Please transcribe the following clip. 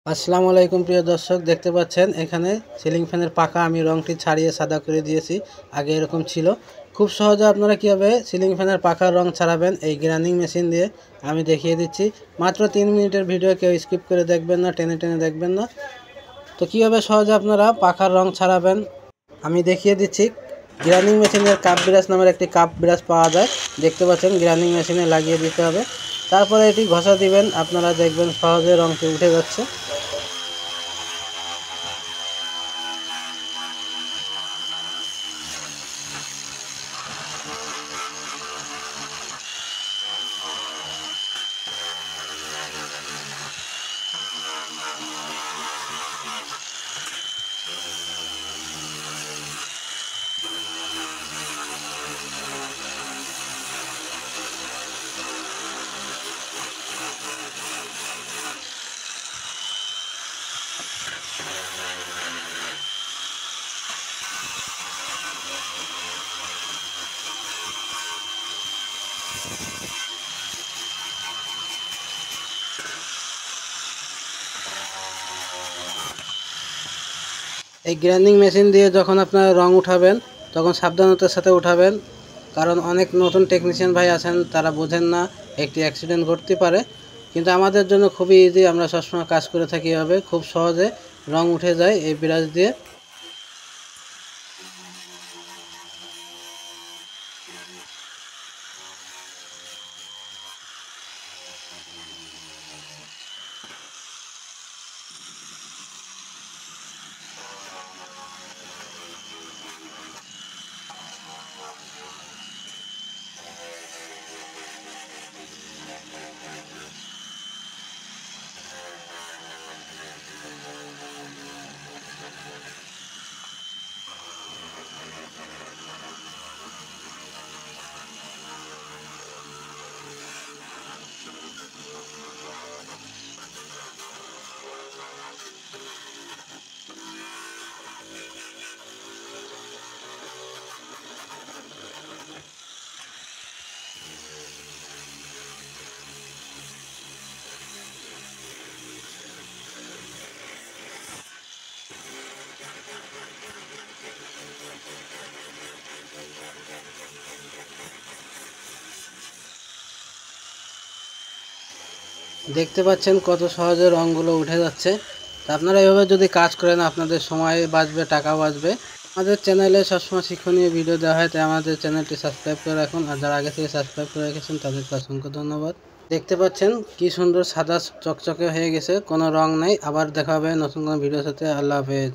আসসালামু আলাইকুম প্রিয় দর্শক, দেখতে পাচ্ছেন এখানে সিলিং ফ্যানের পাখা আমি রংটি ছাড়িয়ে সাদা করে দিয়েছি। আগে এরকম ছিল। খুব সহজে আপনারা কীভাবে সিলিং ফ্যানের পাখার রং ছাড়াবেন এই গ্রাইন্ডিং মেশিন দিয়ে আমি দেখিয়ে দিচ্ছি। মাত্র 3 মিনিটের ভিডিও, কেউ স্কিপ করে দেখবেন না, টেনে টেনে দেখবেন না। তো কীভাবে সহজে আপনারা পাখার রং ছাড়াবেন আমি দেখিয়ে দিচ্ছি। গ্রাইন্ডিং মেশিনের কাপ ব্রাশ নামের একটি কাপ ব্রাশ পাওয়া যায়, দেখতে পাচ্ছেন। গ্রাইন্ডিং মেশিনে লাগিয়ে দিতে হবে, তারপরে এটি ঘষা দিবেন। আপনারা দেখবেন সহজে রংটি উঠে যাচ্ছে। এই গ্রাইন্ডিং মেশিন দিয়ে যখন আপনারা রং উঠাবেন তখন সাবধানতার সাথে উঠাবেন, কারণ অনেক নতুন টেকনিশিয়ান ভাই আছেন, তারা বোঝেন না, একটি অ্যাক্সিডেন্ট ঘটতে পারে। কিন্তু আমাদের জন্য খুবই ইজি, আমরা সবসময় কাজ করে থাকি এভাবে, খুব সহজে রং উঠে যায় এই ব্রাশ দিয়ে। দেখতে পাচ্ছেন কত সহজে রঙগুলো উঠে যাচ্ছে। তা আপনারা এভাবে যদি কাজ করেন আপনাদের সময় বাঁচবে, টাকা বাঁচবে। আমাদের চ্যানেলে সবসময় শিক্ষণীয় ভিডিও দেওয়া হয়, তাই আমাদের চ্যানেলটি সাবস্ক্রাইব করে রাখুন। আর যারা আগে থেকে সাবস্ক্রাইব করে রেখেছেন তাদেরকে অসংখ্য ধন্যবাদ। দেখতে পাচ্ছেন কি সুন্দর সাদা চকচকে হয়ে গেছে, কোনো রং নেই। আবার দেখা হবে নতুন কোনো ভিডিওর সাথে। আল্লাহ হাফেজ।